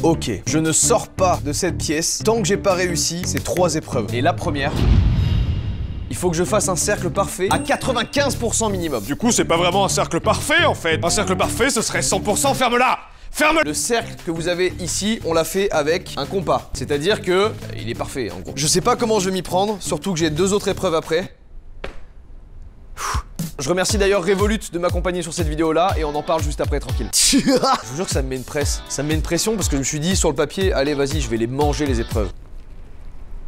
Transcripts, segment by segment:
Ok, je ne sors pas de cette pièce tant que j'ai pas réussi ces 3 épreuves. Et la première, il faut que je fasse un cercle parfait à 95% minimum. Du coup, c'est pas vraiment un cercle parfait en fait. Un cercle parfait, ce serait 100%, ferme-la. Ferme. Le cercle que vous avez ici, on l'a fait avec un compas. C'est-à-dire que il est parfait en gros. Je sais pas comment je vais m'y prendre, surtout que j'ai 2 autres épreuves après. Je remercie d'ailleurs Revolut de m'accompagner sur cette vidéo là et on en parle juste après tranquille. Je vous jure que ça me met une presse. Ça me met une pression parce que je me suis dit sur le papier, allez vas-y, je vais les manger les épreuves.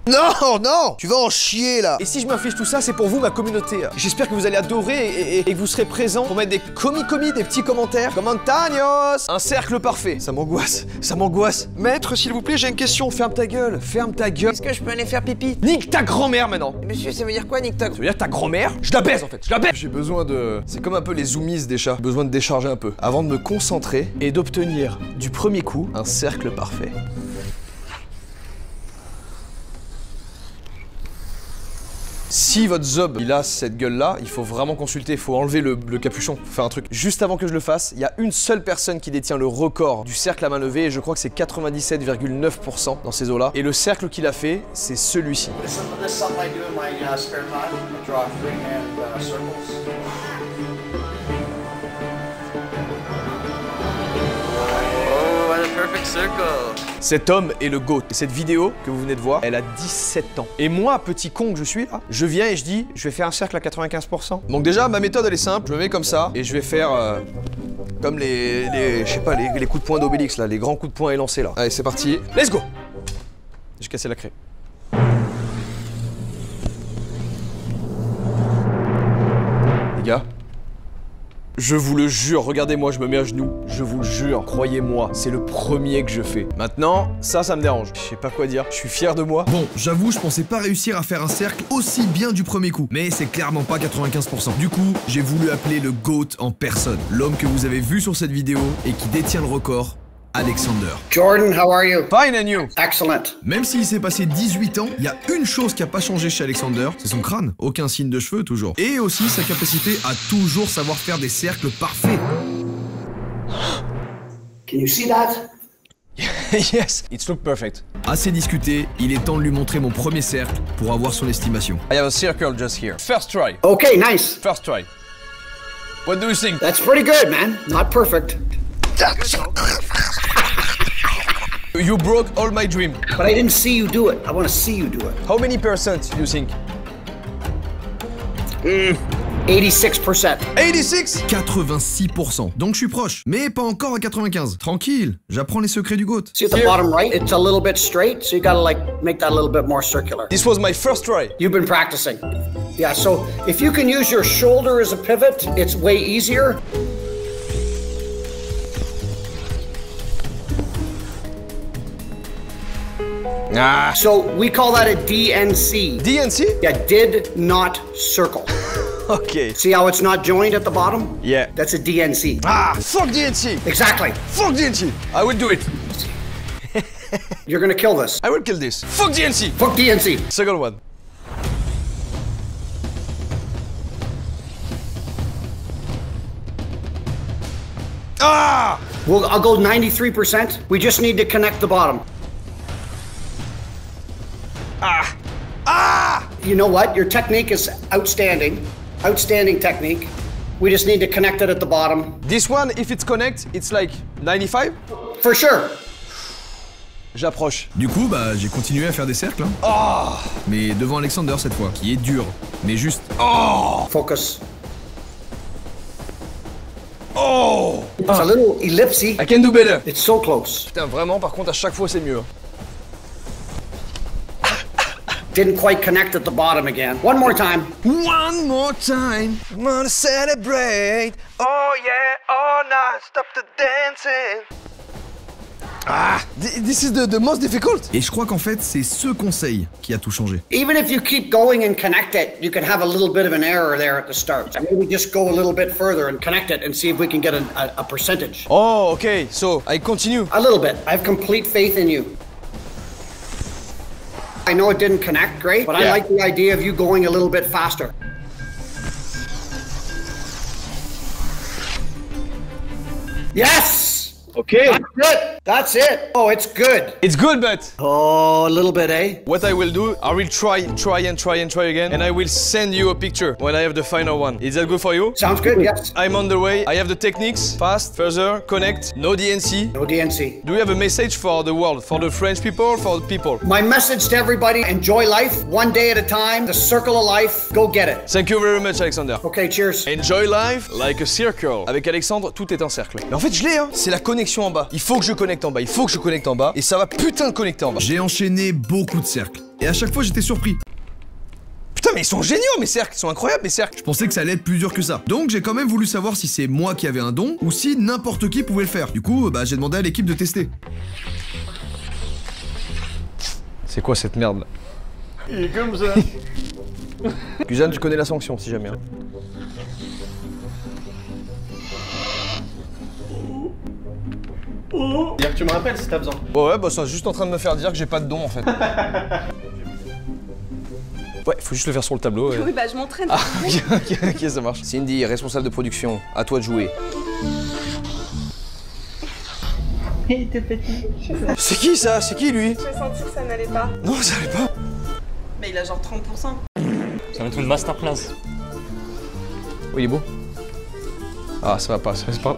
Non, non, tu vas en chier là. Et si je m'affiche tout ça, c'est pour vous, ma communauté. J'espère que vous allez adorer et que vous serez présents pour mettre des comi, des petits commentaires. Commentanos. Un cercle parfait. Ça m'angoisse, ça m'angoisse. Maître, s'il vous plaît, j'ai une question. Ferme ta gueule, ferme ta gueule. Est-ce que je peux aller faire pipi? Nique ta grand-mère maintenant. Monsieur, ça veut dire quoi, nique ta... Ça veut dire ta grand-mère? Je la baise en fait, je la baise. J'ai besoin de... C'est comme un peu les zoomies des chats. J'ai besoin de décharger un peu avant de me concentrer et d'obtenir du premier coup un cercle parfait. Si votre zob, il a cette gueule-là, il faut vraiment consulter, il faut enlever le capuchon, faire un truc. Juste avant que je le fasse, il y a une seule personne qui détient le record du cercle à main levée et je crois que c'est 97,9% dans ces eaux-là. Et le cercle qu'il a fait, c'est celui-ci. Cet homme est le GOAT. Et cette vidéo que vous venez de voir, elle a 17 ans. Et moi, petit con que je suis là, je viens et je dis, je vais faire un cercle à 95%. Donc déjà, ma méthode elle est simple, je me mets comme ça et je vais faire comme je sais pas, les coups de poing d'Obélix là, les grands coups de poing élancés là. Allez, c'est parti, let's go. J'ai cassé la craie. Les gars, je vous le jure, regardez-moi, je me mets à genoux. Je vous le jure, croyez-moi, c'est le premier que je fais. Maintenant, ça me dérange. Je sais pas quoi dire, je suis fier de moi. Bon, j'avoue, je pensais pas réussir à faire un cercle aussi bien du premier coup. Mais c'est clairement pas 95%. Du coup, j'ai voulu appeler le GOAT en personne. L'homme que vous avez vu sur cette vidéo et qui détient le record, Alexander. Jordan, how are you? Fine and you? Excellent. Même s'il s'est passé 18 ans, il y a une chose qui a pas changé chez Alexander, c'est son crâne. Aucun signe de cheveux, toujours. Et aussi sa capacité à toujours savoir faire des cercles parfaits. Can you see that? Yes, it's look perfect. Assez discuté, il est temps de lui montrer mon premier cercle pour avoir son estimation. I have a circle just here. First try. Okay, nice. First try. What do you think? That's pretty good, man. Not perfect. You broke all my dream. But I didn't see you do it. I want to see you do it. How many percent do you think? 86%. 86? 86%. Donc je suis proche, mais pas encore à 95. Tranquille, j'apprends les secrets du GOAT. See at the bottom right? It's a little bit straight, so you gotta like make that a little bit more circular. This was my first try. You've been practicing. Yeah, so if you can use your shoulder as a pivot, it's way easier. Ah. So we call that a DNC. DNC? Yeah, did not circle. Okay. See how it's not joined at the bottom? Yeah. That's a DNC. Ah, fuck DNC. Exactly. Fuck DNC. I will do it. You're gonna kill this. I will kill this. Fuck DNC. Fuck DNC. Second one. Ah! Well, I'll go 93%. We just need to connect the bottom. Ah! Ah! You know what? Your technique is outstanding. Outstanding technique. We just need to connect it at the bottom. This one, if it's connect, it's like 95? For sure. J'approche. Du coup, bah, j'ai continué à faire des cercles. Hein. Oh! Mais devant Alexander cette fois, qui est dur. Mais juste. Oh! Focus. Oh! It's a little ellipsy. I can do better. It's so close. Putain, vraiment, par contre, à chaque fois, c'est mieux. Didn't quite connect at the bottom again. One more time. One more time. I'm gonna celebrate. Oh yeah, all night. Stop the dancing. Ah, this is the most difficult. Et je crois qu'en fait, c'est ce conseil qui a tout changé. Even if you keep going and connect it, you can have a little bit of an error there at the start. So maybe just go a little bit further and connect it and see if we can get a percentage. Oh, okay. So I continue. A little bit. I have complete faith in you. I know it didn't connect great, but I like the idea of you going a little bit faster. Yes! Okay. That's it. That's it. Oh, it's good. It's good, but Oh, a little bit, eh? what I will do, I will try again, and I will send you a picture when I have the final one. Is that good for you? Sounds good, yes. I'm on the way. I have the techniques. Fast, further, connect, no DNC. No DNC. Do you have a message for the world, for the French people, for the people? My message to everybody, enjoy life, one day at a time, the circle of life, go get it. Thank you very much, Alexander. Okay, cheers. Enjoy life like a circle. Avec Alexandre, tout est un cercle. Mais en fait, je l'ai, hein. C'est la connexion en bas. Il faut que je connecte en bas. Il faut que je connecte en bas. Et ça va putain de connecter en bas. J'ai enchaîné beaucoup de cercles. Et à chaque fois, j'étais surpris. Putain, mais ils sont géniaux, mes cercles. Ils sont incroyables, mes cercles. Je pensais que ça allait être plus dur que ça. Donc j'ai quand même voulu savoir si c'est moi qui avais un don ou si n'importe qui pouvait le faire. Du coup, bah, j'ai demandé à l'équipe de tester. C'est quoi cette merde là? Il est comme ça. Guzan, tu connais la sanction si jamais. Hein. Dire que tu me rappelles si t'as besoin. Ouais, bah ça, juste en train de me faire dire que j'ai pas de don en fait. Ouais, faut juste le faire sur le tableau. Oui, bah je m'entraîne. Ah, ok, ça marche. Cindy, responsable de production, à toi de jouer. Il était petit. C'est qui ça? C'est qui lui? J'ai senti que ça n'allait pas. Non, ça allait pas. Mais il a genre 30%. Ça va être une masterclass. Oui, il est beau. Ah, ça va pas, ça va pas.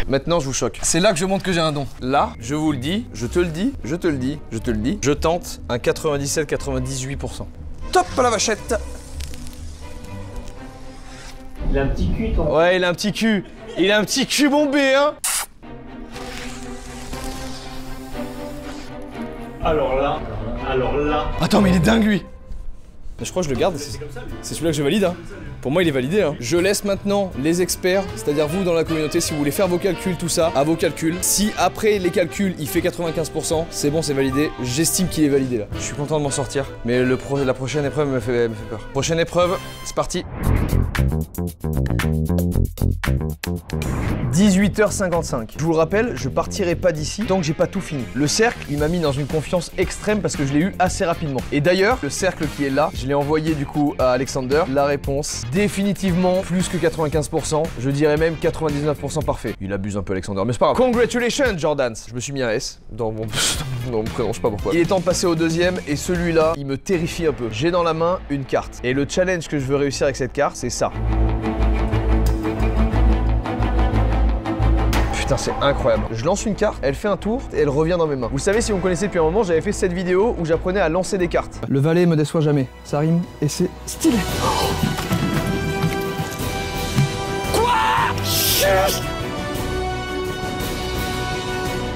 Maintenant, je vous choque. C'est là que je montre que j'ai un don. Là, je vous le dis, je te le dis, je te le dis, je te le dis. Je tente un 97-98%. Top à la vachette. Il a un petit cul, ton. Ouais, il a un petit cul. Il a un petit cul bombé, hein. Alors là. Attends, mais il est dingue, lui. Je crois que je le garde. C'est celui-là que je valide, hein. Pour moi, il est validé, hein. Je laisse maintenant les experts, c'est-à-dire vous dans la communauté, si vous voulez faire vos calculs, tout ça, à vos calculs. Si après les calculs, il fait 95%, c'est bon, c'est validé. J'estime qu'il est validé, là. Je suis content de m'en sortir. Mais la prochaine épreuve me fait peur. Prochaine épreuve, c'est parti. 18h55. Je vous le rappelle, je partirai pas d'ici tant que j'ai pas tout fini. Le cercle, il m'a mis dans une confiance extrême parce que je l'ai eu assez rapidement. Et d'ailleurs, le cercle qui est là, je l'ai envoyé du coup à Alexander. La réponse, définitivement plus que 95%. Je dirais même 99% parfait. Il abuse un peu Alexander, mais c'est pas grave. Congratulations, Jordans. Je me suis mis un S dans mon prénom, je sais pas pourquoi. Il est temps de passer au deuxième et celui-là, il me terrifie un peu. J'ai dans la main une carte. Et le challenge que je veux réussir avec cette carte, c'est ça. Putain, c'est incroyable. Je lance une carte, elle fait un tour et elle revient dans mes mains. Vous savez, si vous me connaissez depuis un moment, j'avais fait cette vidéo où j'apprenais à lancer des cartes. Le valet me déçoit jamais. Ça rime et c'est stylé. Quoi?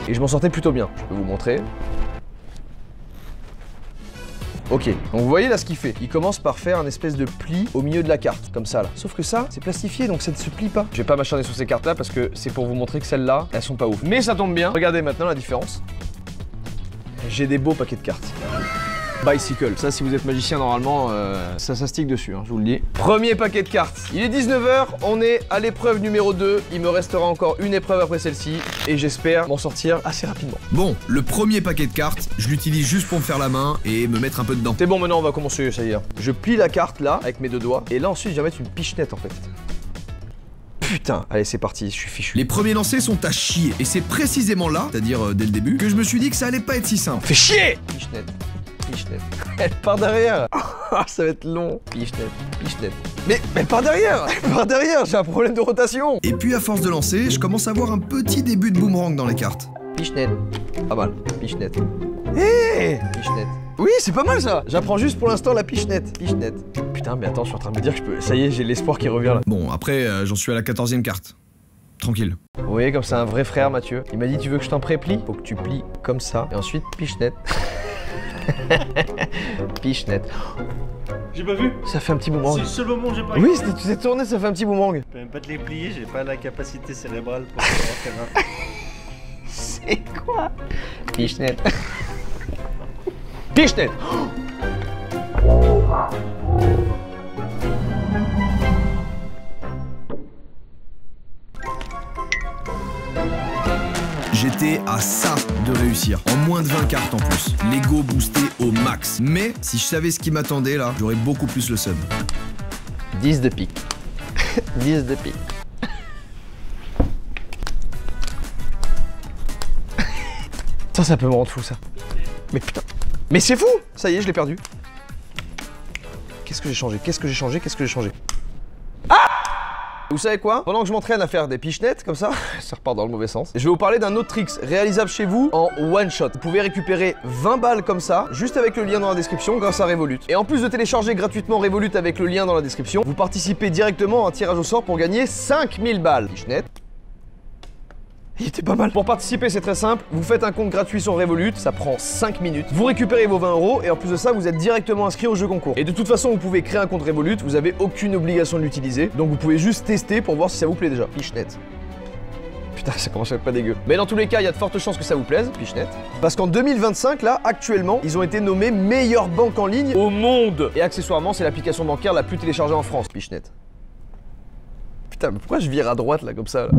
Et je m'en sortais plutôt bien. Je peux vous montrer. Ok, donc vous voyez là ce qu'il fait. Il commence par faire un espèce de pli au milieu de la carte, comme ça là. Sauf que ça, c'est plastifié, donc ça ne se plie pas. Je vais pas m'acharner sur ces cartes là parce que c'est pour vous montrer que celles-là, elles sont pas ouf. Mais ça tombe bien. Regardez maintenant la différence. J'ai des beaux paquets de cartes. Bicycle. Ça, si vous êtes magicien, normalement, ça stick dessus, hein, je vous le dis. Premier paquet de cartes. Il est 19h, on est à l'épreuve numéro 2. Il me restera encore une épreuve après celle-ci et j'espère m'en sortir assez rapidement. Bon, le premier paquet de cartes, je l'utilise juste pour me faire la main et me mettre un peu dedans. C'est bon, maintenant on va commencer, ça y est. Je plie la carte là, avec mes deux doigts, et là ensuite je vais mettre une pichenette en fait. Putain, allez c'est parti, je suis fichu. Les premiers lancers sont à chier, et c'est précisément là, c'est-à-dire dès le début, que je me suis dit que ça allait pas être si simple. Fais chier! Pichenette. Pichenette. Elle part derrière. Ça va être long. Pichenette. Pichenette. Mais elle part derrière. Elle part derrière. J'ai un problème de rotation. Et puis à force de lancer, je commence à voir un petit début de boomerang dans les cartes. Pichenette. Pas mal. Pichenette. Hé! Pichenette. Oui, c'est pas mal ça. J'apprends juste pour l'instant la pichenette. Pichenette. Putain, mais attends, je suis en train de me dire que je peux... Ça y est, j'ai l'espoir qui revient là. Bon, après, j'en suis à la 14e carte. Tranquille. Vous voyez comme c'est un vrai frère, Mathieu. Il m'a dit, tu veux que je t'en préplie? Faut que tu plies comme ça. Et ensuite, pichenette. Pichenette. J'ai pas vu. Ça fait un petit boomerang. C'est le seul moment où j'ai pas. Oui, tu t'es tourné, ça fait un petit boomerang. Je peux même pas te les plier, j'ai pas la capacité cérébrale pour pouvoir faire un. C'est quoi? Pichenette. Pichenette. J'étais à ça de réussir, en moins de 20 cartes en plus. L'ego boosté au max. Mais si je savais ce qui m'attendait là, j'aurais beaucoup plus le seum. 10 de pique. 10 de pique. Putain, ça peut me rendre fou, ça. Mais putain. Mais c'est fou. Ça y est, je l'ai perdu. Qu'est-ce que j'ai changé? Qu'est-ce que j'ai changé? Qu'est-ce que j'ai changé? Ah! Vous savez quoi? Pendant que je m'entraîne à faire des pichenettes comme ça, ça repart dans le mauvais sens. Je vais vous parler d'un autre trick réalisable chez vous en one shot. Vous pouvez récupérer 20 balles comme ça, juste avec le lien dans la description grâce à Revolut. Et en plus de télécharger gratuitement Revolut avec le lien dans la description, vous participez directement à un tirage au sort pour gagner 5000 balles. Pichenette. Il était pas mal. Pour participer, c'est très simple. Vous faites un compte gratuit sur Revolut, ça prend 5 minutes. Vous récupérez vos 20 € et en plus de ça, vous êtes directement inscrit au jeu concours. Et de toute façon, vous pouvez créer un compte Revolut, vous avez aucune obligation de l'utiliser. Donc vous pouvez juste tester pour voir si ça vous plaît déjà. Pichenette. Putain, ça commence à être pas dégueu. Mais dans tous les cas, il y a de fortes chances que ça vous plaise, Pichenette. Parce qu'en 2025, là, actuellement, ils ont été nommés meilleure banque en ligne au monde. Et accessoirement, c'est l'application bancaire la plus téléchargée en France, Pichenette. Putain, mais pourquoi je vire à droite là comme ça là?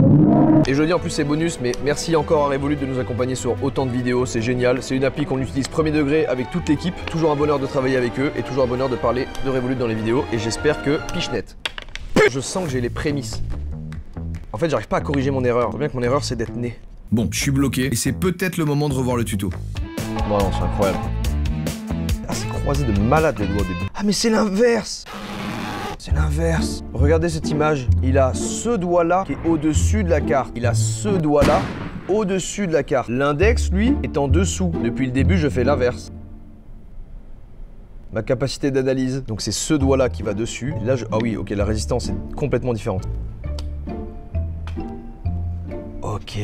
Et je dis en plus c'est bonus, mais merci encore à Revolut de nous accompagner sur autant de vidéos, c'est génial. C'est une appli qu'on utilise premier degré avec toute l'équipe. Toujours un bonheur de travailler avec eux et toujours un bonheur de parler de Revolut dans les vidéos. Et j'espère que Pichenette. Je sens que j'ai les prémices. En fait, j'arrive pas à corriger mon erreur. Je vois bien que mon erreur c'est d'être né. Bon, je suis bloqué et c'est peut-être le moment de revoir le tuto. Non, non, c'est incroyable. Ah, c'est croisé de malade les doigts au début. Ah, mais c'est l'inverse! C'est l'inverse. Regardez cette image. Il a ce doigt-là qui est au-dessus de la carte. Il a ce doigt-là au-dessus de la carte. L'index, lui, est en dessous. Depuis le début, je fais l'inverse. Ma capacité d'analyse. Donc c'est ce doigt-là qui va dessus. Et là, ah oui, ok, la résistance est complètement différente. Ok.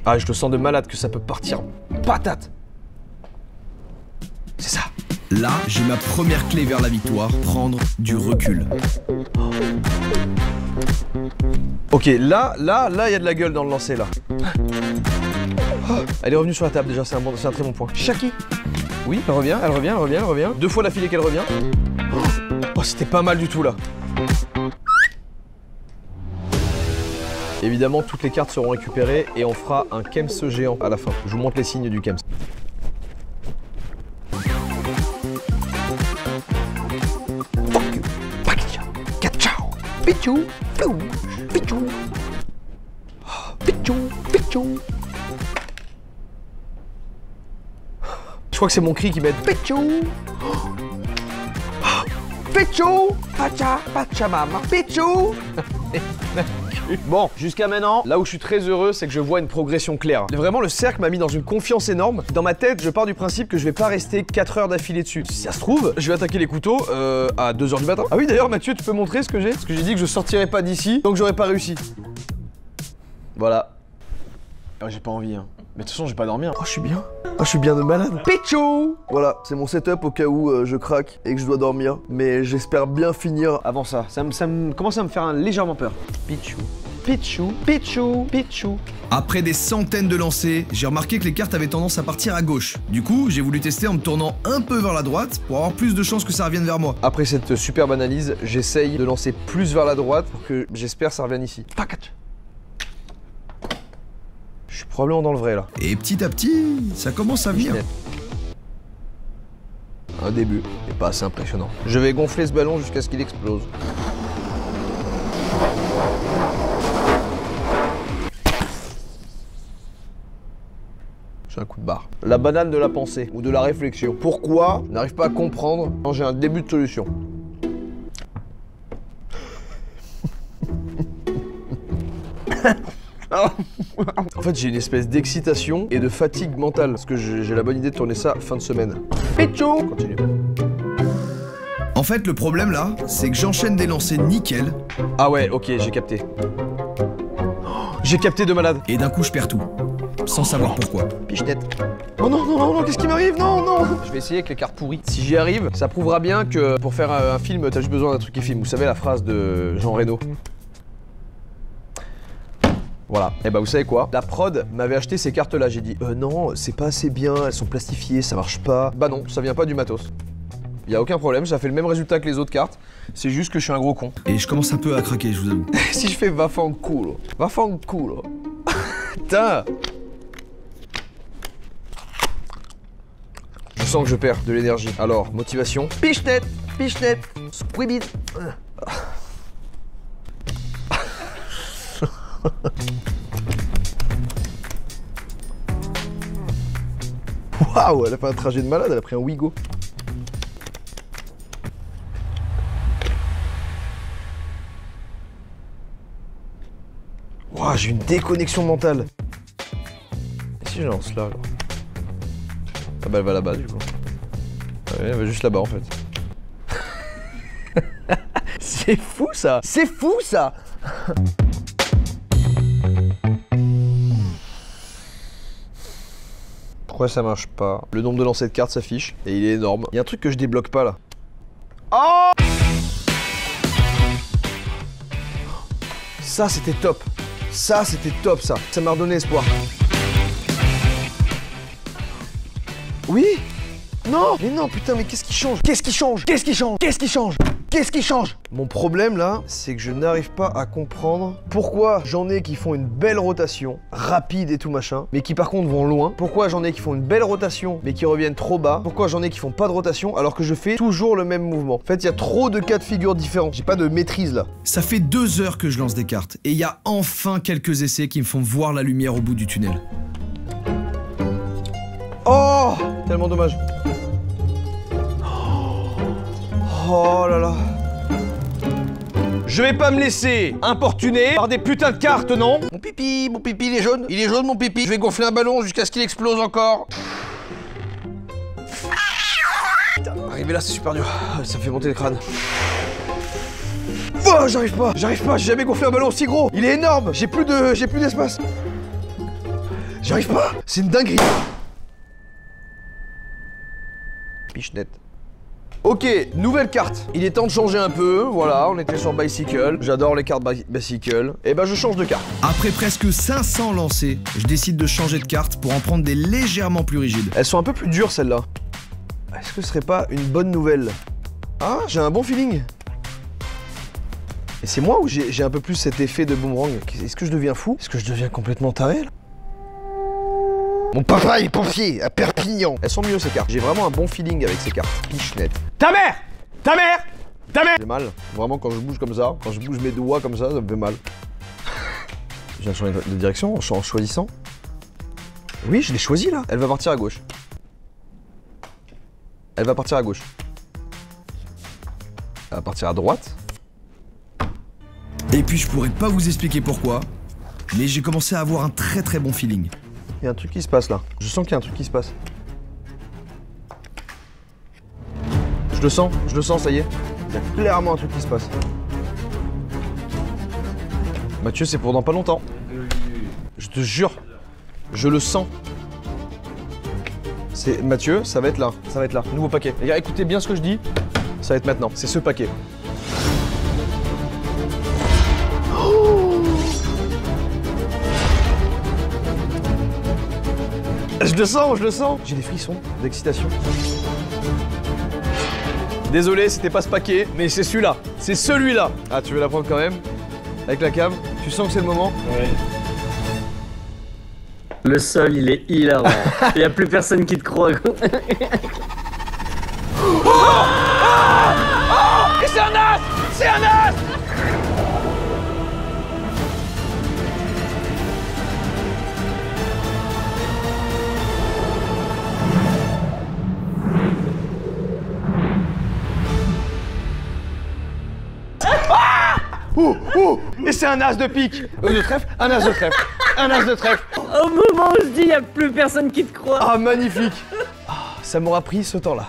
Ah, je le sens de malade que ça peut partir patate. C'est ça. Là, j'ai ma première clé vers la victoire, prendre du recul. Ok, là, il y a de la gueule dans le lancer, là. Oh, elle est revenue sur la table, déjà, c'est un très bon point. Shaki. Oui, elle revient. 2 fois l'affilée qu'elle revient. Oh, c'était pas mal du tout, là. Évidemment, toutes les cartes seront récupérées et on fera un Kems géant à la fin. Je vous montre les signes du Kems. Pichou, flou, pichou, pichou, pichou. Je crois que c'est mon cri qui m'aide. Pichou, pichou, pacha, pacha mama, pichou. Bon, jusqu'à maintenant, là où je suis très heureux, c'est que je vois une progression claire. Vraiment, le cercle m'a mis dans une confiance énorme. Dans ma tête, je pars du principe que je vais pas rester 4 heures d'affilée dessus. Si ça se trouve, je vais attaquer les couteaux à 2 h du matin. Ah oui, d'ailleurs, Mathieu, tu peux montrer ce que j'ai? Parce que j'ai dit que je sortirais pas d'ici, donc j'aurais pas réussi. Voilà. Oh, j'ai pas envie, hein. Mais de toute façon, j'ai pas dormi. Oh, je suis bien. Oh, je suis bien de malade. Pichou! Voilà, c'est mon setup au cas où je craque et que je dois dormir. Mais j'espère bien finir avant ça. Ça commence à me faire légèrement peur. Pichou, pichou, pichou, pichou. Après des centaines de lancers, j'ai remarqué que les cartes avaient tendance à partir à gauche. Du coup, j'ai voulu tester en me tournant un peu vers la droite pour avoir plus de chances que ça revienne vers moi. Après cette superbe analyse, j'essaye de lancer plus vers la droite pour que j'espère ça revienne ici. Pacat. Je suis probablement dans le vrai là. Et petit à petit, ça commence à venir. Un début, mais pas assez impressionnant. Je vais gonfler ce ballon jusqu'à ce qu'il explose. J'ai un coup de barre. La banane de la pensée ou de la réflexion. Pourquoi je n'arrive pas à comprendre quand j'ai un début de solution? En fait, j'ai une espèce d'excitation et de fatigue mentale parce que j'ai la bonne idée de tourner ça fin de semaine. Pichou! Continue. En fait, le problème là, c'est que j'enchaîne des lancers nickel. Ah ouais, ok, j'ai capté. J'ai capté de malade. Et d'un coup, je perds tout. Sans savoir pourquoi. Pichenette. Oh non, non, non, non, qu'est-ce qui m'arrive? Non, non. Je vais essayer avec les cartes pourries. Si j'y arrive, ça prouvera bien que pour faire un film, t'as juste besoin d'un truc qui filme. Vous savez la phrase de Jean Reno? Voilà, et bah vous savez quoi? La prod m'avait acheté ces cartes là, j'ai dit non, c'est pas assez bien, elles sont plastifiées, ça marche pas. Bah non, ça vient pas du matos. Y a aucun problème, ça fait le même résultat que les autres cartes, c'est juste que je suis un gros con. Et je commence un peu à craquer, je vous avoue. Si je fais Vafanculo, Vafanculo. Putain. Je sens que je perds de l'énergie. Alors, motivation. Pichenette, pichenette, squibit. Waouh, elle a fait un trajet de malade, elle a pris un Wigo. Waouh, j'ai une déconnexion mentale. Et si je lance là, alors? Ah bah elle va là-bas du coup. Ouais, elle va juste là-bas en fait. C'est fou ça! C'est fou ça! Pourquoi ça marche pas? Le nombre de lancers de cartes s'affiche et il est énorme. Il y a un truc que je débloque pas là. Oh! Ça c'était top. Ça c'était top ça. Ça m'a redonné espoir. Oui? Non! Mais non putain mais qu'est-ce qui change? Qu'est-ce qui change? Qu'est-ce qui change? Qu'est-ce qui change? Qu'est-ce qui change? Mon problème là, c'est que je n'arrive pas à comprendre pourquoi j'en ai qui font une belle rotation, rapide et tout machin, mais qui par contre vont loin. Pourquoi j'en ai qui font une belle rotation, mais qui reviennent trop bas. Pourquoi j'en ai qui font pas de rotation alors que je fais toujours le même mouvement. En fait, il y a trop de cas de figure différents. J'ai pas de maîtrise là. Ça fait 2 heures que je lance des cartes, et il y a enfin quelques essais qui me font voir la lumière au bout du tunnel. Oh! Tellement dommage. Oh là là. Je vais pas me laisser importuner par des putains de cartes, non? Mon pipi, il est jaune. Il est jaune, mon pipi. Je vais gonfler un ballon jusqu'à ce qu'il explose encore. Putain, arriver là, c'est super dur. Ça me fait monter le crâne. Oh, j'arrive pas. J'ai jamais gonflé un ballon aussi gros. Il est énorme. J'ai plus d'espace. J'arrive pas. C'est une dinguerie. Pichenette. Ok, nouvelle carte. Il est temps de changer un peu, voilà, on était sur Bicycle. J'adore les cartes Bicycle. Et ben je change de carte. Après presque 500 lancers, je décide de changer de carte pour en prendre des légèrement plus rigides. Elles sont un peu plus dures celles-là. Est-ce que ce serait pas une bonne nouvelle? Ah, j'ai un bon feeling. Et c'est moi ou j'ai un peu plus cet effet de boomerang? Est-ce que je deviens fou? Est-ce que je deviens complètement taré là? Mon papa est pompier à Perpignan. Elles sont mieux ces cartes. J'ai vraiment un bon feeling avec ces cartes. Pichenette. Ta mère! Ta mère! Ta mère! J'ai mal. Vraiment quand je bouge comme ça, quand je bouge mes doigts comme ça me fait mal. Je viens de changer de direction en choisissant. Oui, je l'ai choisi là. Elle va partir à gauche. Elle va partir à gauche. Elle va partir à droite. Et puis je pourrais pas vous expliquer pourquoi, mais j'ai commencé à avoir un très bon feeling. Il y a un truc qui se passe là. Je sens qu'il y a un truc qui se passe. Je le sens, ça y est. Il y a clairement un truc qui se passe. Mathieu, c'est pour dans pas longtemps. Je te jure. Je le sens. C'est Mathieu, ça va être là. Ça va être là. Nouveau paquet. Les gars, écoutez bien ce que je dis. Ça va être maintenant. C'est ce paquet. Je le sens. J'ai des frissons d'excitation. Désolé, c'était pas ce paquet, mais c'est celui-là. C'est celui-là. Ah, tu veux la prendre quand même? Avec la cave? Tu sens que c'est le moment? Ouais. Le sol, il est hilarant. Il y a plus personne qui te croit. Et c'est un as! C'est un as! Et c'est un as de pique. De trèfle, un as de trèfle. Un as de trèfle. Au moment où je dis, il y a plus personne qui te croit. Ah, magnifique. Ça m'aura pris ce temps-là.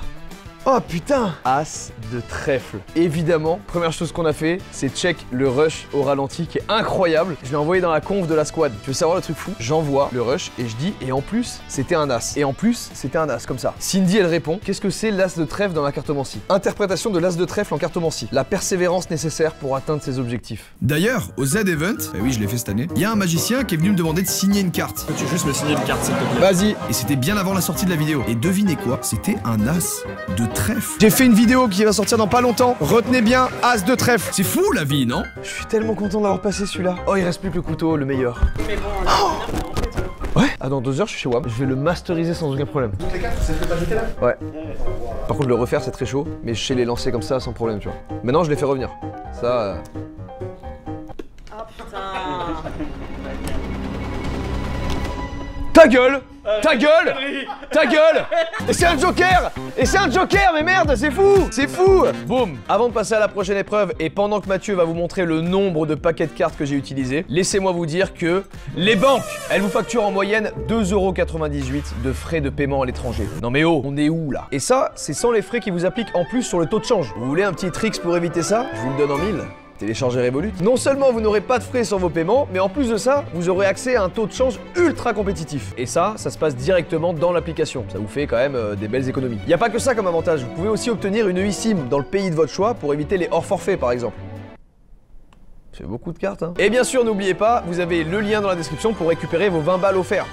Oh putain! As de trèfle. Évidemment, première chose qu'on a fait, c'est check le rush au ralenti qui est incroyable. Je l'ai envoyé dans la conf de la squad. Tu veux savoir le truc fou? J'envoie le rush et je dis, et en plus, c'était un as. Et en plus, c'était un as, comme ça. Cindy, elle répond, qu'est-ce que c'est l'as de trèfle dans la cartomancie? Interprétation de l'as de trèfle en cartomancie. La persévérance nécessaire pour atteindre ses objectifs. D'ailleurs, au Z-Event, oui je l'ai fait cette année, il y a un magicien qui est venu me demander de signer une carte. Peux-tu juste me signer une carte s'il te plaît? Vas-y. Et c'était bien avant la sortie de la vidéo. Et devinez quoi? C'était un as de trèfle. J'ai fait une vidéo qui va sortir dans pas longtemps. Retenez bien, as de trèfle. C'est fou la vie, non? Je suis tellement content d'avoir passé celui-là. Oh, il reste plus que le couteau, le meilleur. Mais bon, on a en fait. Ouais. Ah, dans 2 heures, je suis chez WAM. Je vais le masteriser sans aucun problème. Toutes les cartes, ça fait pas jeter là? Ouais. Par contre, le refaire, c'est très chaud. Mais je sais les lancer comme ça sans problème, tu vois. Maintenant, je les fais revenir. Ça. Ah putain. Ta gueule! Ta gueule! Ta gueule! Et c'est un joker! Et c'est un joker, mais merde, c'est fou! C'est fou! Boum! Avant de passer à la prochaine épreuve, et pendant que Mathieu va vous montrer le nombre de paquets de cartes que j'ai utilisés, laissez-moi vous dire que les banques, elles vous facturent en moyenne 2,98 € de frais de paiement à l'étranger. Non mais oh, on est où là? Et ça, c'est sans les frais qui vous appliquent en plus sur le taux de change. Vous voulez un petit tricks pour éviter ça? Je vous le donne en 1000. Téléchargez Revolut. Non seulement vous n'aurez pas de frais sur vos paiements, mais en plus de ça, vous aurez accès à un taux de change ultra compétitif. Et ça se passe directement dans l'application. Ça vous fait quand même des belles économies. Il n'y a pas que ça comme avantage. Vous pouvez aussi obtenir une eSIM dans le pays de votre choix pour éviter les hors forfaits par exemple. C'est beaucoup de cartes, hein. Et bien sûr, n'oubliez pas, vous avez le lien dans la description pour récupérer vos 20 balles offerts.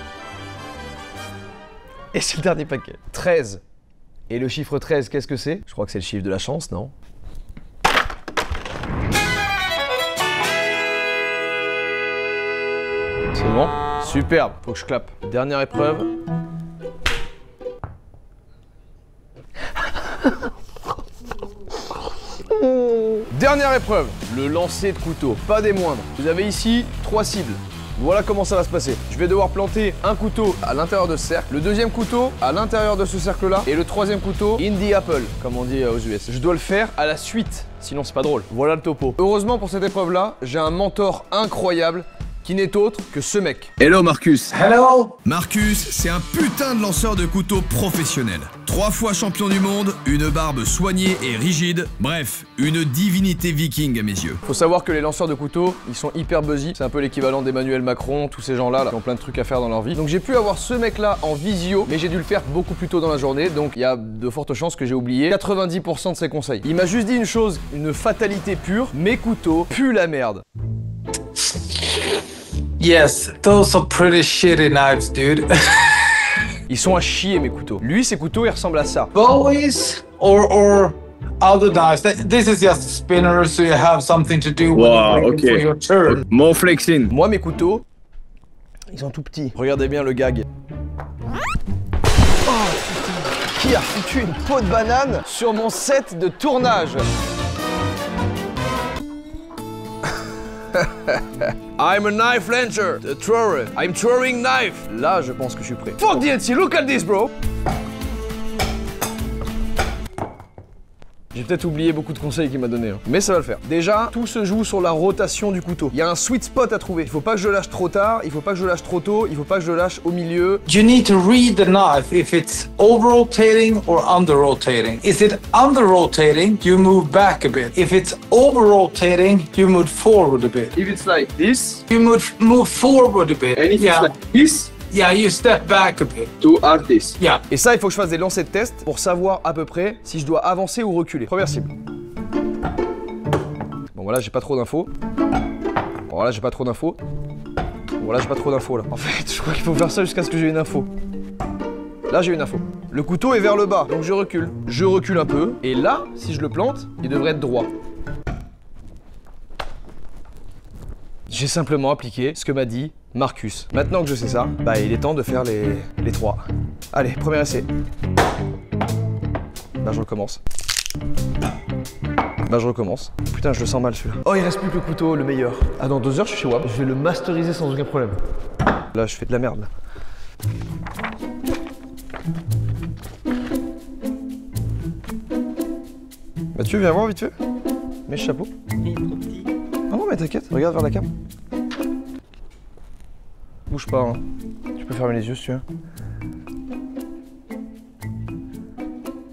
Et c'est le dernier paquet. 13. Et le chiffre 13, qu'est-ce que c'est? Je crois que c'est le chiffre de la chance, non? C'est bon? Superbe, faut que je clappe. Dernière épreuve. Dernière épreuve, le lancer de couteau, pas des moindres. Vous avez ici 3 cibles. Voilà comment ça va se passer. Je vais devoir planter un couteau à l'intérieur de ce cercle, le deuxième couteau à l'intérieur de ce cercle-là, et le troisième couteau in the apple, comme on dit aux US. Je dois le faire à la suite, sinon c'est pas drôle. Voilà le topo. Heureusement pour cette épreuve-là, j'ai un mentor incroyable qui n'est autre que ce mec. Hello Marcus. Hello. Marcus, c'est un putain de lanceur de couteau professionnel. 3 fois champion du monde, une barbe soignée et rigide. Bref, une divinité viking à mes yeux. Faut savoir que les lanceurs de couteaux, ils sont hyper buzzy. C'est un peu l'équivalent d'Emmanuel Macron, tous ces gens-là qui ont plein de trucs à faire dans leur vie. Donc j'ai pu avoir ce mec-là en visio, mais j'ai dû le faire beaucoup plus tôt dans la journée. Donc il y a de fortes chances que j'ai oublié 90% de ses conseils. Il m'a juste dit une chose, une fatalité pure. Mes couteaux puent la merde. Yes, those are pretty shitty knives, dude. Ils sont à chier mes couteaux. Lui, ses couteaux, ils ressemblent à ça. Bowies or other knives. This is just a spinner, so you have something to do when for your turn. More flexing. Moi, mes couteaux, ils sont tout petits. Regardez bien le gag. Oh, putain. Qui a foutu une peau de banane sur mon set de tournage? I'm a knife lancer, a thrower. I'm throwing knife. Là, je pense que je suis prêt. Fuck DNC, look at this, bro. J'ai peut-être oublié beaucoup de conseils qu'il m'a donné, hein. Mais ça va le faire. Déjà, tout se joue sur la rotation du couteau. Il y a un sweet spot à trouver. Il faut pas que je le lâche trop tard, il faut pas que je le lâche trop tôt, il faut pas que je le lâche au milieu. You need to read the knife if it's over-rotating or under-rotating. Is it under-rotating, you move back a bit. If it's over-rotating, you move forward a bit. If it's like this, You move forward a bit. and if it's like this, Yeah, you step back a bit. to add this. Yeah. Et ça, il faut que je fasse des lancers de test pour savoir à peu près si je dois avancer ou reculer. Première cible. Bon, voilà, j'ai pas trop d'infos. Bon, voilà, j'ai pas trop d'infos. Bon, voilà, j'ai pas trop d'infos là. En fait, je crois qu'il faut faire ça jusqu'à ce que j'ai une info. Là, j'ai une info. Le couteau est vers le bas, donc je recule. Je recule un peu, et là, si je le plante, il devrait être droit. J'ai simplement appliqué ce que m'a dit Marcus. Maintenant que je sais ça, bah il est temps de faire les 3. Allez, premier essai. Bah je recommence. Bah je recommence. Putain, je le sens mal celui-là. Oh, il reste plus que le couteau, le meilleur. Ah, dans 2 heures, je suis chez WAP. Je vais le masteriser sans aucun problème. Là, je fais de la merde, là. Mathieu, viens voir vite fait. Mets le chapeau. Ah non, mais t'inquiète, regarde vers la cam. Bouge pas, hein. Tu peux fermer les yeux si tu veux.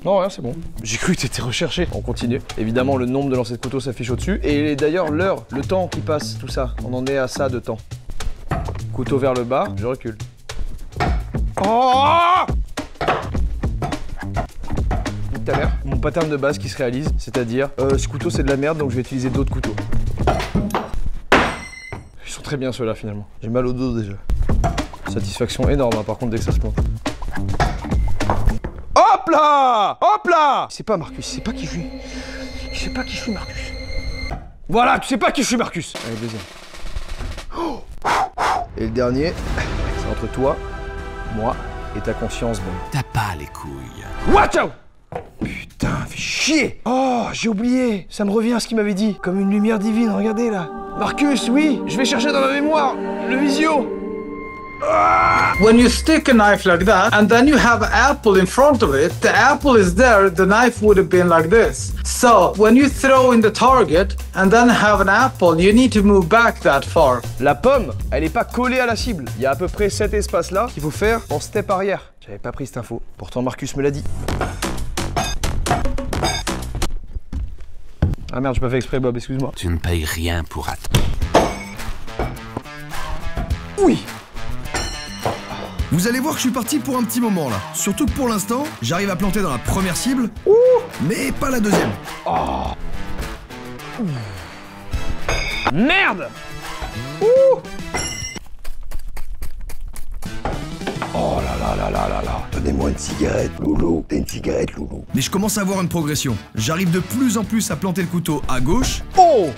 Non, rien, c'est bon. J'ai cru que t'étais recherché. On continue. Évidemment, le nombre de lancers de couteau s'affiche au-dessus. Et d'ailleurs, l'heure, le temps qui passe, tout ça. On en est à ça de temps. Couteau vers le bas, je recule. Oh! Tout à l'heure, mon pattern de base qui se réalise, c'est-à-dire, ce couteau c'est de la merde, donc je vais utiliser d'autres couteaux. Ils sont très bien ceux-là finalement. J'ai mal au dos déjà. Satisfaction énorme hein, par contre dès que ça se plante. Hop là! Hop là! Il sait pas Marcus, il sait pas qui je suis. Il sait pas qui je suis Marcus. Voilà, tu sais pas qui je suis Marcus. Allez, deuxième. Oh. Et le dernier, c'est entre toi, moi et ta conscience bonne. T'as pas les couilles. Watch out! Putain, fais chier! Oh, j'ai oublié! Ça me revient à ce qu'il m'avait dit. Comme une lumière divine, regardez là. Marcus, oui, je vais chercher dans ma mémoire. Le visio. When you stick a knife like that, and then you have an apple in front of it, the apple is there, the knife would have been like this. So, when you throw in the target, and then have an apple, you need to move back that far. La pomme, elle est pas collée à la cible. Il y a à peu près cet espace-là qu'il faut faire en step arrière. J'avais pas pris cette info. Pourtant, Marcus me l'a dit. Ah merde, j'ai pas fait exprès, Bob, excuse-moi. Tu ne payes rien pour attendre. Oui. Vous allez voir que je suis parti pour un petit moment là. Surtout que pour l'instant, j'arrive à planter dans la première cible, mais pas la deuxième. Oh. Merde. Oh là. Donnez-moi une cigarette, Loulou. T'as une cigarette, Loulou. Mais je commence à voir une progression. J'arrive de plus en plus à planter le couteau à gauche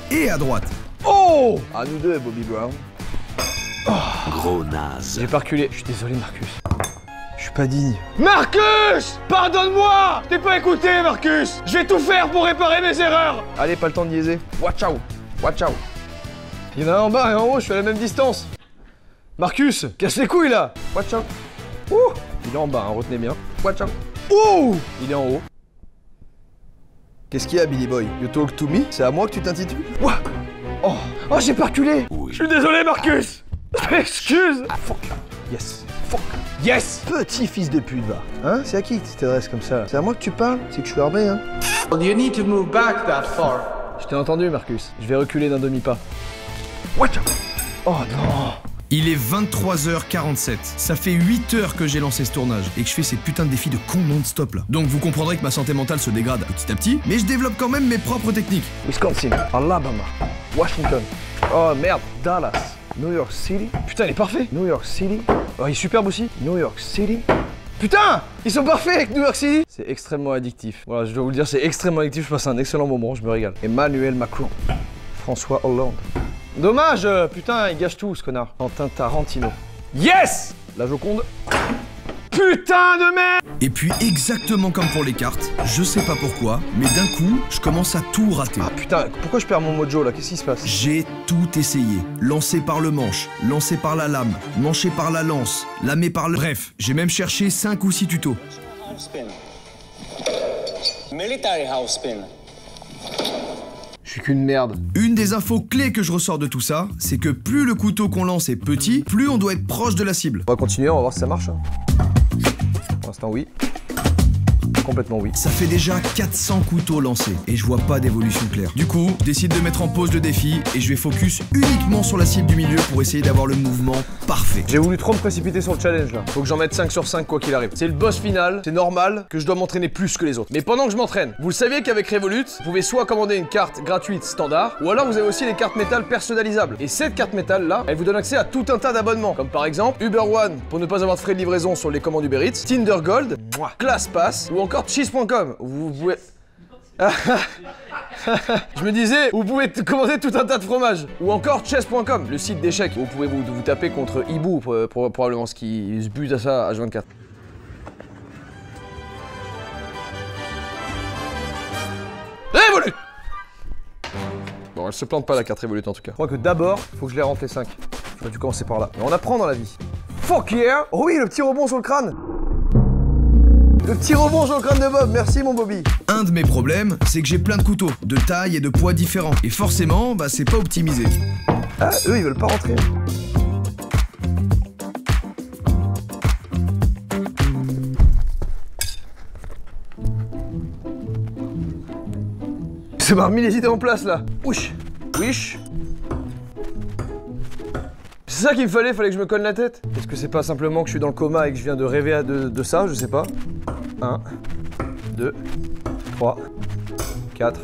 et à droite. Oh. À nous deux, Bobby Brown. Oh. Gros naze. J'ai pas reculé. Je suis désolé, Marcus. Je suis pas digne. Marcus! Pardonne-moi! T'es pas écouté, Marcus! Je vais tout faire pour réparer mes erreurs! Allez, pas le temps de niaiser. Watch out! Watch out! Il y en a un en bas et en haut, je suis à la même distance. Marcus, casse les couilles là! Watch out! Ouh! Il est en bas, hein, retenez bien. Watch out! Ouh! Il est en haut. Qu'est-ce qu'il y a, Billy Boy? You talk to me? C'est à moi que tu t'intitules? Ouah! Oh! Oh, j'ai pas reculé! Oui. Je suis désolé, Marcus! Excuse! Ah, fuck! Yes! Fuck! Yes! Petit fils de pute, va! Hein? C'est à qui que tu t'adresses comme ça? C'est à moi que tu parles? C'est que je suis armé, hein? You need to move back that far. Je t'ai entendu, Marcus. Je vais reculer d'un demi-pas. Watch out! Oh non! Il est 23h47. Ça fait 8 heures que j'ai lancé ce tournage et que je fais ces putains de défis de con non-stop là. Donc vous comprendrez que ma santé mentale se dégrade petit à petit, mais je développe quand même mes propres techniques. Wisconsin, Alabama, Washington. Oh merde, Dallas, New York City. Putain, il est parfait. New York City. Oh, il est superbe aussi. New York City. Putain, ils sont parfaits avec New York City. C'est extrêmement addictif. Voilà, je dois vous le dire, c'est extrêmement addictif. Je passe un excellent moment, je me régale. Emmanuel Macron, François Hollande. Dommage, putain, il gâche tout, ce connard. Quentin Tarantino. Yes! La Joconde. Putain de merde! Et puis exactement comme pour les cartes, je sais pas pourquoi, mais d'un coup, je commence à tout rater. Ah putain, pourquoi je perds mon mojo là? Qu'est-ce qui se passe? J'ai tout essayé. Lancé par le manche, lancé par la lame, manché par la lance, lamé par le... Bref, j'ai même cherché 5 ou 6 tutos. House spin. Military house spin. Je suis qu'une merde. Une des infos clés que je ressors de tout ça, c'est que plus le couteau qu'on lance est petit, plus on doit être proche de la cible. On va continuer, on va voir si ça marche. Pour l'instant, oui. Complètement oui. Ça fait déjà 400 couteaux lancés et je vois pas d'évolution claire. Du coup, je décide de mettre en pause le défi et je vais focus uniquement sur la cible du milieu pour essayer d'avoir le mouvement parfait. J'ai voulu trop me précipiter sur le challenge là. Faut que j'en mette 5 sur 5 quoi qu'il arrive. C'est le boss final, c'est normal que je dois m'entraîner plus que les autres. Mais pendant que je m'entraîne, vous le saviez qu'avec Revolut, vous pouvez soit commander une carte gratuite standard, ou alors vous avez aussi les cartes métal personnalisables. Et cette carte métal là, elle vous donne accès à tout un tas d'abonnements. Comme par exemple Uber One pour ne pas avoir de frais de livraison sur les commandes Uber Eats, Tinder Gold, Class Pass, ou encore Cheese.com. Vous pouvez... Je me disais, vous pouvez commander tout un tas de fromages. Ou encore chess.com, le site d'échecs. Vous pouvez vous taper contre Hibou, probablement, ce qui se bute à ça H24. Revolut! Bon, elle se plante pas la carte Revolut en tout cas. Je crois que d'abord, il faut que je les rentre les 5. J'aurais dû commencer par là. Mais on apprend dans la vie. Fuck yeah! Oh oui, le petit rebond sur le crâne! Le petit rebond sur le crâne de Bob, merci mon Bobby. Un de mes problèmes, c'est que j'ai plein de couteaux, de taille et de poids différents. Et forcément, bah c'est pas optimisé. Ah, eux ils veulent pas rentrer. Ça m'a remis les idées en place là. Ouch. Wish. C'est ça qu'il me fallait que je me colle la tête. Est-ce que c'est pas simplement que je suis dans le coma et que je viens de rêver de ça? Je sais pas. 1, 2, 3, 4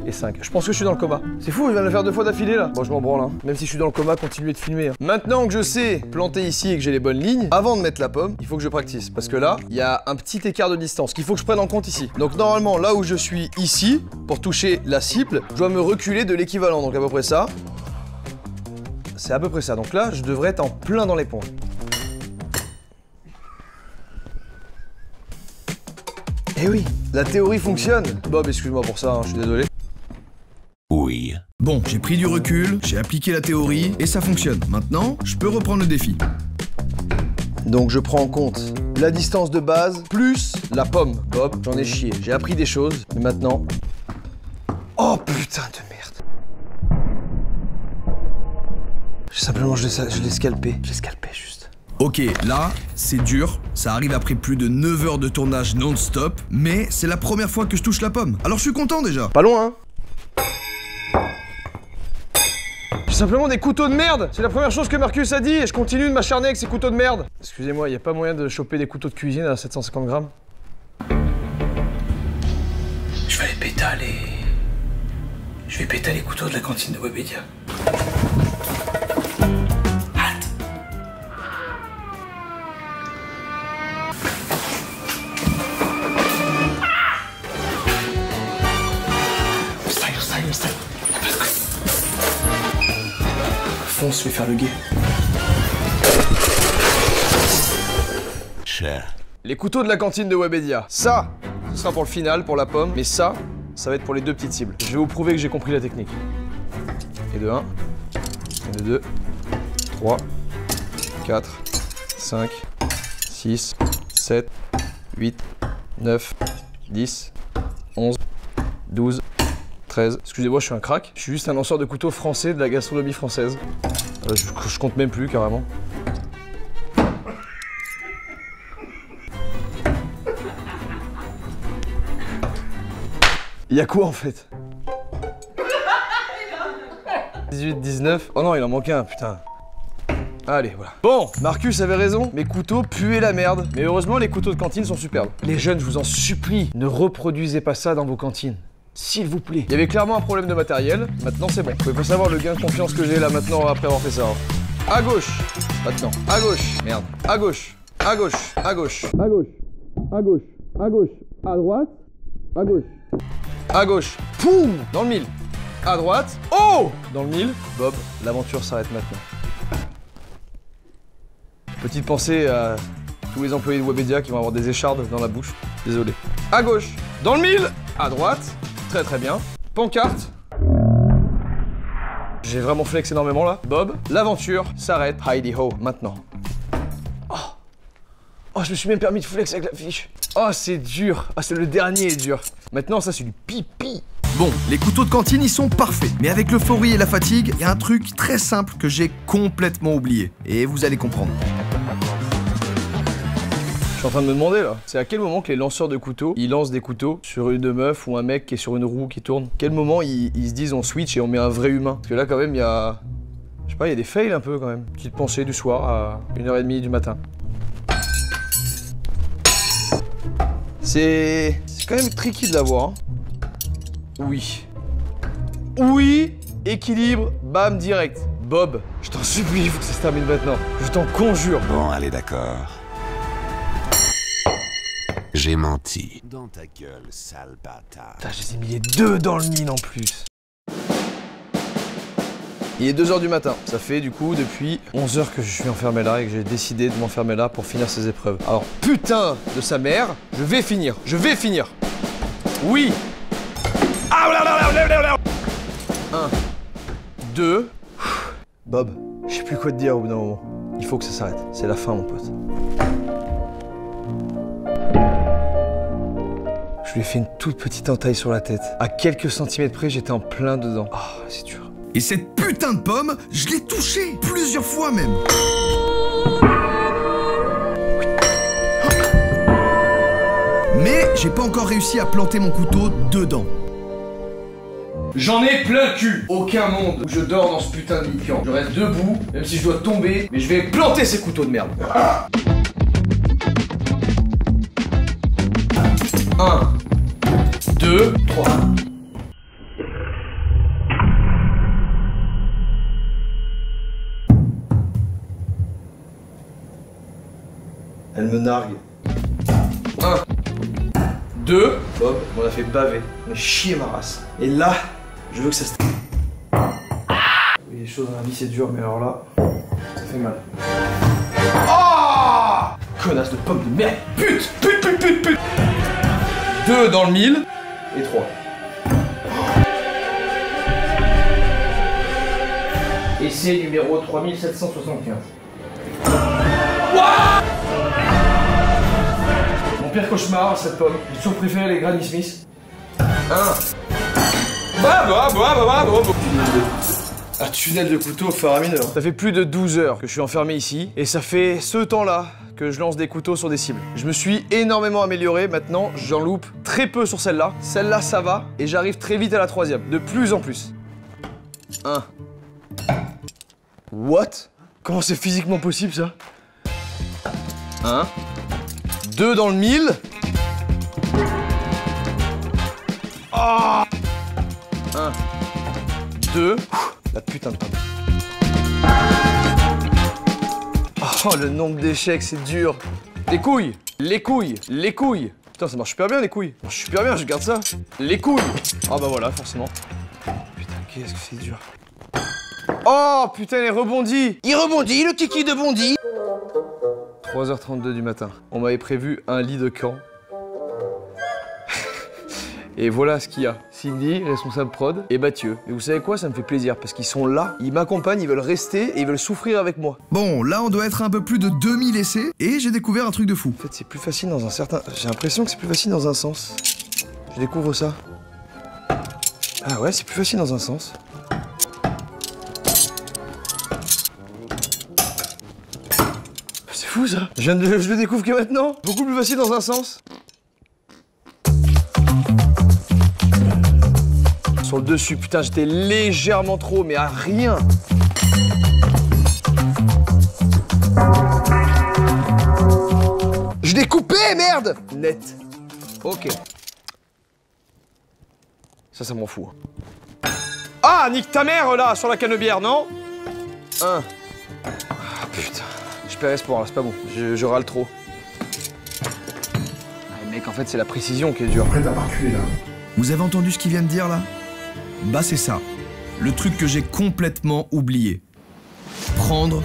et 5. Je pense que je suis dans le coma. C'est fou, je viens de le faire 2 fois d'affilée là. Bon, je m'en branle, hein. Même si je suis dans le coma, continuez de filmer. Hein. Maintenant que je sais planter ici et que j'ai les bonnes lignes, avant de mettre la pomme, il faut que je practice. Parce que là, il y a un petit écart de distance qu'il faut que je prenne en compte ici. Donc normalement, là où je suis ici, pour toucher la cible, je dois me reculer de l'équivalent. Donc à peu près ça. C'est à peu près ça. Donc là, je devrais être en plein dans les points. Eh oui, la théorie fonctionne. Bob, excuse-moi pour ça, hein, je suis désolé. Oui. Bon, j'ai pris du recul, j'ai appliqué la théorie et ça fonctionne. Maintenant, je peux reprendre le défi. Donc je prends en compte la distance de base plus la pomme. Bob, j'en ai chié. J'ai appris des choses, mais maintenant... Oh putain de merde. Simplement, je l'ai scalpé. Je l'ai scalpé juste. Ok, là, c'est dur. Ça arrive après plus de 9 heures de tournage non-stop. Mais c'est la première fois que je touche la pomme. Alors je suis content déjà. Pas loin, hein. J'ai simplement des couteaux de merde. C'est la première chose que Marcus a dit et je continue de m'acharner avec ces couteaux de merde. Excusez-moi, y a pas moyen de choper des couteaux de cuisine à 750 grammes? Je vais aller pétaler. Je vais pétaler les couteaux de la cantine de Webedia. Halt. Style. Fonce, je vais faire le guet. Les couteaux de la cantine de Webedia. Ça, ce sera pour le final, pour la pomme. Mais ça va être pour les deux petites cibles. Je vais vous prouver que j'ai compris la technique. Et de 1, et de 2, 3, 4, 5, 6, 7, 8, 9, 10, 11, 12, 13. Excusez-moi, je suis un crack. Je suis juste un lanceur de couteaux français de la gastronomie française. Je compte même plus, carrément. Il y a quoi en fait? 18, 19. Oh non, il en manque un, putain. Allez, voilà. Bon, Marcus avait raison, mes couteaux puaient la merde. Mais heureusement, les couteaux de cantine sont superbes. Les jeunes, je vous en supplie, ne reproduisez pas ça dans vos cantines. S'il vous plaît. Il y avait clairement un problème de matériel, maintenant c'est bon. Vous pouvez pas savoir le gain de confiance que j'ai là maintenant après avoir fait ça. Hein. À gauche, maintenant. À gauche, merde. À gauche, à gauche, à gauche, à gauche, à gauche, à gauche, à droite, à gauche. À gauche, poum, dans le mille. À droite, oh, dans le mille. Bob, l'aventure s'arrête maintenant. Petite pensée à tous les employés de Webedia qui vont avoir des échardes dans la bouche. Désolé. À gauche, dans le mille. À droite, très très bien. Pancarte. J'ai vraiment flex énormément là. Bob, l'aventure s'arrête. Heidi ho, maintenant. Oh, je me suis même permis de flex avec la fiche. Oh, c'est dur. Ah, c'est le dernier est dur. Maintenant, ça, c'est du pipi. Bon, les couteaux de cantine, ils sont parfaits. Mais avec l'euphorie et la fatigue, il y a un truc très simple que j'ai complètement oublié. Et vous allez comprendre. Je suis en train de me demander, là. C'est à quel moment que les lanceurs de couteaux, ils lancent des couteaux sur une meuf ou un mec qui est sur une roue qui tourne? Quel moment ils se disent on switch et on met un vrai humain? Parce que là, quand même, il y a... Je sais pas, il y a des fails un peu, quand même. Petite pensée du soir à 1h30 du matin. C'est quand même tricky de l'avoir. Hein. Oui. Oui. Équilibre. Bam, direct. Bob, je t'en supplie, il faut que ça se termine maintenant. Je t'en conjure. Bon, allez, d'accord. J'ai menti. Dans ta gueule, sale bâtard. Putain, je les ai mis les deux dans le mine en plus. Il est 2h du matin. Ça fait du coup depuis 11 heures que je suis enfermé là et que j'ai décidé de m'enfermer là pour finir ces épreuves. Alors putain de sa mère, je vais finir. Je vais finir. Oui. 1, 2. Bob, je sais plus quoi te dire au bout d'un moment. Il faut que ça s'arrête. C'est la fin, mon pote. Je lui ai fait une toute petite entaille sur la tête. À quelques centimètres près, j'étais en plein dedans. Oh, c'est dur. Et cette putain de pomme, je l'ai touchée plusieurs fois même. Mais j'ai pas encore réussi à planter mon couteau dedans. J'en ai plein le cul. Aucun monde où je dors dans ce putain de lit piant. Je reste debout, même si je dois tomber, mais je vais planter ces couteaux de merde. 1, 2, 3. Elle me nargue. 1, 2. Bob, on a fait baver. On a chié ma race. Et là, je veux que ça se... Oui, les choses dans la vie c'est dur, mais alors là, ça fait mal. Oh, connasse de pomme de merde. Pute. 2 dans le mille. Et 3. Essai numéro 3775. What? pire cauchemar, cette pomme. J'ai toujours préféré les Granny Smith. Un tunnel de couteau faramineux. Ça fait plus de 12 heures que je suis enfermé ici, et ça fait ce temps-là que je lance des couteaux sur des cibles. Je me suis énormément amélioré, maintenant j'en loupe très peu sur celle-là. Celle-là ça va, et j'arrive très vite à la troisième, de plus en plus. What? Comment c'est physiquement possible ça? 2 dans le 1000. Oh 2. La putain de pomme. Oh, le nombre d'échecs, c'est dur. Les couilles. Putain, ça marche super bien, les couilles. Ça marche super bien, je garde ça. Les couilles. Ah bah voilà, forcément. Putain, qu'est-ce que c'est dur. Oh, putain, il rebondit. Il rebondit, le kiki de Bondy. 3h32 du matin. On m'avait prévu un lit de camp. Et voilà ce qu'il y a. Cindy, responsable prod, et Mathieu. Et vous savez quoi, ça me fait plaisir, parce qu'ils sont là, ils m'accompagnent, ils veulent rester, et ils veulent souffrir avec moi. Bon, là on doit être un peu plus de 2000 essais, et j'ai découvert un truc de fou. En fait, c'est plus facile dans un certain... J'ai l'impression que c'est plus facile dans un sens. Je découvre ça. Ah ouais, c'est plus facile dans un sens. C'est fou ça. Je le découvre que maintenant. Beaucoup plus facile dans un sens. Sur le dessus, putain, j'étais légèrement trop, mais à rien. Je l'ai coupé, merde. Net. Ok. Ça m'en fout. Ah, nique ta mère, là, sur la canebière, non? Ah, putain. Je perds espoir, là, c'est pas bon. Je râle trop. Ah, mec, en fait, c'est la précision qui est dure. Après, t'as pas reculé, là. Vous avez entendu ce qu'il vient de dire là? Bah c'est ça, le truc que j'ai complètement oublié. Prendre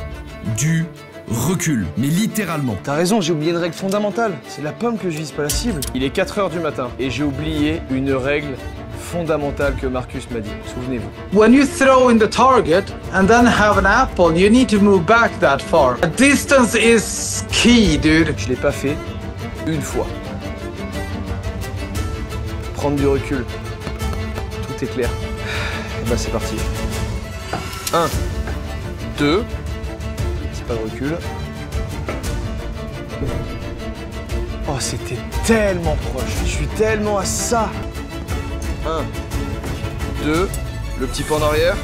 du recul, mais littéralement. T'as raison, j'ai oublié une règle fondamentale. C'est la pomme que je vise, pas la cible. Il est 4h du matin et j'ai oublié une règle fondamentale que Marcus m'a dit. Souvenez-vous. When you throw in the target and then have an apple, you need to move back that far. Distance is key, dude. Je l'ai pas fait une fois. Prendre du recul. Tout est clair. Et bah c'est parti. 1, 2. C'est pas de recul. Oh, c'était tellement proche. Je suis tellement à ça. 1, 2. Le petit pas en arrière.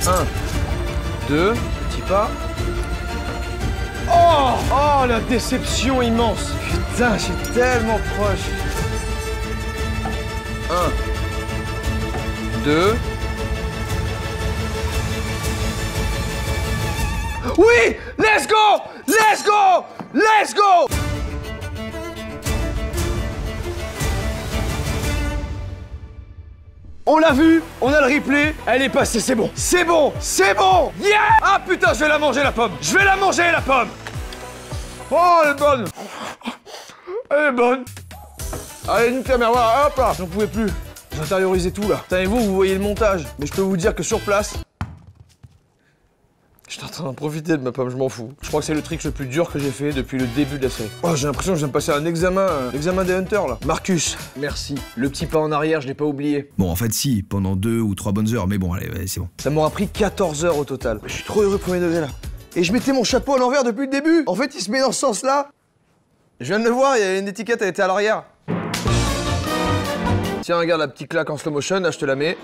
1, 2. Petit pas. Oh, la déception immense. Putain, je suis tellement proche. 1, 2. Oui! Let's go! Let's go! Let's go! On l'a vu, on a le replay, elle est passée, c'est bon. C'est bon, c'est bon! Yeah! Ah putain, je vais la manger la pomme! Je vais la manger la pomme! Oh, elle est bonne! Elle est bonne! Allez, nique ta mère, voilà, hop là! J'en pouvais plus. J'intériorisais tout là. Putain, et vous voyez le montage. Mais je peux vous dire que sur place, j'étais en train d'en profiter de ma pomme, je m'en fous. Je crois que c'est le trick le plus dur que j'ai fait depuis le début de la série. Oh, j'ai l'impression que je viens de passer un examen des hunters là. Marcus, merci. Le petit pas en arrière, je l'ai pas oublié. Bon, en fait, si, pendant 2 ou 3 bonnes heures, mais bon, allez, c'est bon. Ça m'aura pris 14 heures au total. Je suis trop heureux premier degré là. Et je mettais mon chapeau à l'envers depuis le début. En fait, il se met dans ce sens-là. Je viens de le voir, il y a une étiquette, elle était à l'arrière. Tiens, regarde la petite claque en slow motion, là je te la mets.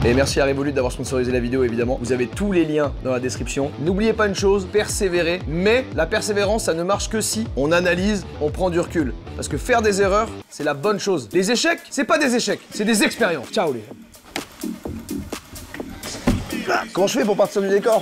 Et merci à Revolut d'avoir sponsorisé la vidéo, évidemment. Vous avez tous les liens dans la description. N'oubliez pas une chose, persévérer. Mais la persévérance, ça ne marche que si on analyse, on prend du recul. Parce que faire des erreurs, c'est la bonne chose. Les échecs, c'est pas des échecs, c'est des expériences. Ciao les gars. Comment je fais pour partir du décor?